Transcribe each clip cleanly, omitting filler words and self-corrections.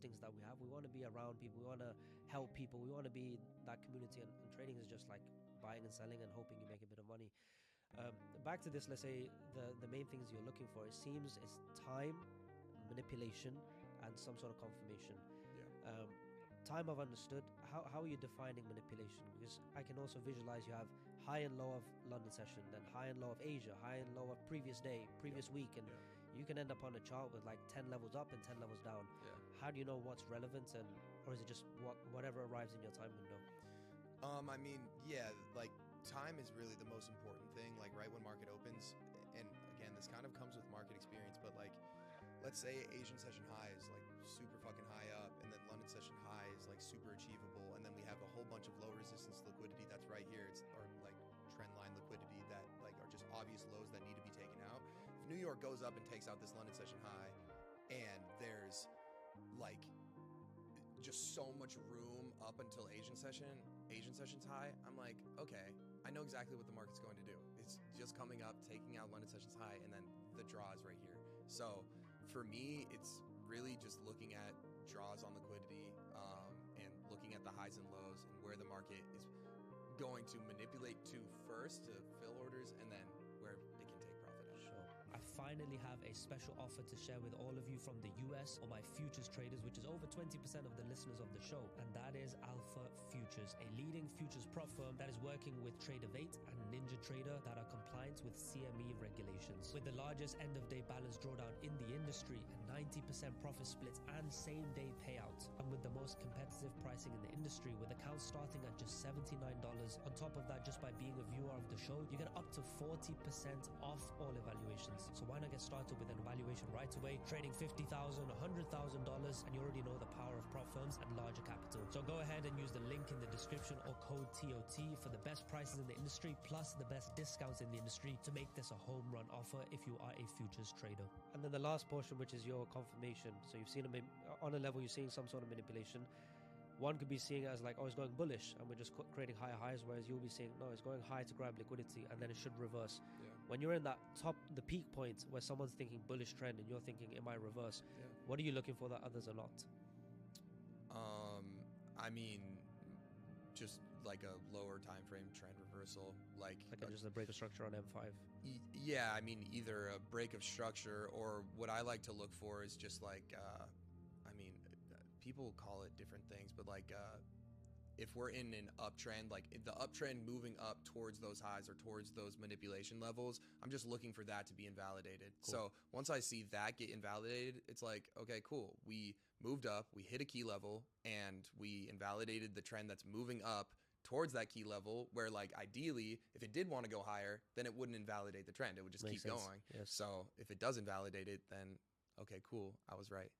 listings that we have. We want to be around people. We want to help people. We want to be that community. And trading is just like buying and selling and hoping you make a bit of money. Back to this, let's say the main things you're looking for, it seems, is time, manipulation, and some sort of confirmation. Yeah. Time I've understood. How are you defining manipulation? Because I can also visualize you have high and low of London session, then high and low of Asia, high and low of previous day, previous week, and you can end up on a chart with like 10 levels up and 10 levels down. Yeah. How do you know what's relevant, or is it just whatever arrives in your time window? I mean, yeah, like time is really the most important thing. Like right when market opens, and again, this kind of comes with market experience, but like, let's say Asian session high is like super fucking high up, and then London session high is like super achievable, and then we have a whole bunch of low resistance liquidity that's right here. It's or like trend line liquidity that like are just obvious lows that need to be taken out. If New York goes up and takes out this London session high, and there's like just so much room up until Asian session's high, I'm like, okay, I know exactly what the market's going to do. It's just coming up, taking out London session's high, and then the draw is right here. So for me, it's really just looking at draws on liquidity, and looking at the highs and lows and where the market is going to manipulate to first to fill orders, and then where it can take profit out. Sure. I finally have a special offer to share with all of you from the US or my futures traders, which is over 20% of the listeners of the show, and that is Alpha Futures, a leading futures prop firm that is working with Trader8 and NinjaTrader that are compliant with CME regulations. With the largest end-of-day balance drawdown in the industry and 90% profit splits and same-day payouts, and with the most competitive pricing in the industry, with accounts starting at just $79. On top of that, just by being a viewer of the show, you get up to 40% off all evaluations. So why not get started with an evaluation right away, trading $50,000, $100,000, and you already know the power of prop firms and larger capital. So go ahead and use the link in the description or code TOT for the best prices in the industry, plus the best discounts in the industry to make this a home run offer if you are a futures trader. And then the last portion, which is your confirmation. So you've seen on a level, you're seeing some sort of manipulation. One could be seeing it as like, oh, it's going bullish and we're just creating higher highs, whereas you'll be saying, no, it's going high to grab liquidity and then it should reverse. Yeah. When you're in that the peak point where someone's thinking bullish trend and you're thinking it might reverse, what are you looking for that others are not? I mean, just like a lower time frame trend reversal, like just a break of structure on M5. Yeah, I mean, either a break of structure, or what I like to look for is just like, people call it different things, but like if we're in an uptrend, like the uptrend moving up towards those highs or towards those manipulation levels, I'm just looking for that to be invalidated. Cool. So once I see that get invalidated, it's like, okay, cool. We moved up, we hit a key level, and we invalidated the trend that's moving up towards that key level, where like ideally, if it did want to go higher, then it wouldn't invalidate the trend. It would just keep going. Yes. So if it does invalidate it, then okay, cool. I was right.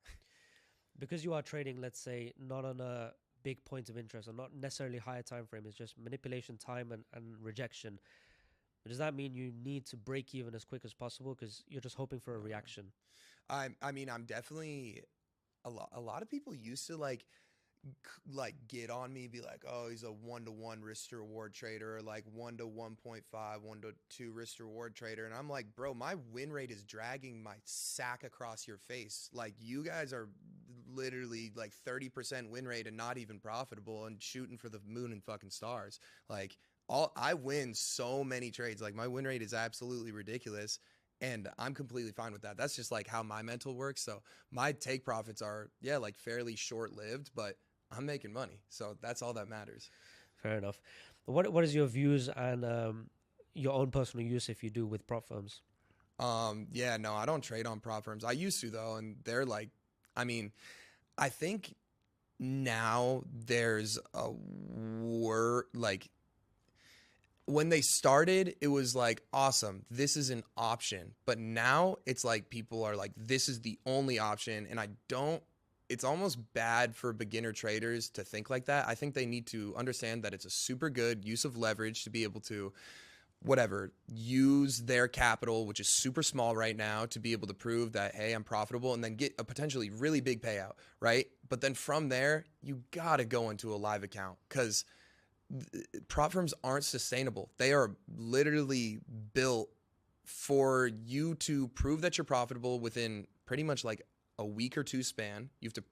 Because you are trading, let's say, not on a big point of interest or not necessarily higher time frame, it's just manipulation, time, and rejection. Does that mean you need to break even as quick as possible because you're just hoping for a reaction? I mean, I'm definitely a lot of people used to like get on me, be like, oh, he's a 1-to-1 risk to reward trader, or like 1 to 1.5, 1-to-2 risk to reward trader. And I'm like, bro, my win rate is dragging my sack across your face. Like, you guys are literally like 30% win rate and not even profitable and shooting for the moon and fucking stars. Like, I win so many trades. Like, my win rate is absolutely ridiculous. And I'm completely fine with that. That's just like how my mental works. So my take profits are, like fairly short lived, but I'm making money, so that's all that matters. Fair enough. What is your views and your own personal use, if you do, with prop firms? Yeah, no, I don't trade on prop firms. I used to though, and they're like, I mean, I think now there's a word like, when they started, it was like, awesome, this is an option. But now it's like people are like, this is the only option, and it's almost bad for beginner traders to think like that. I think they need to understand that it's a super good use of leverage to be able to, use their capital, which is super small right now, to be able to prove that, hey, I'm profitable, and then get a potentially really big payout, right? But then from there, you got to go into a live account, because prop firms aren't sustainable. They are literally built for you to prove that you're profitable within pretty much like a week or two span. You have to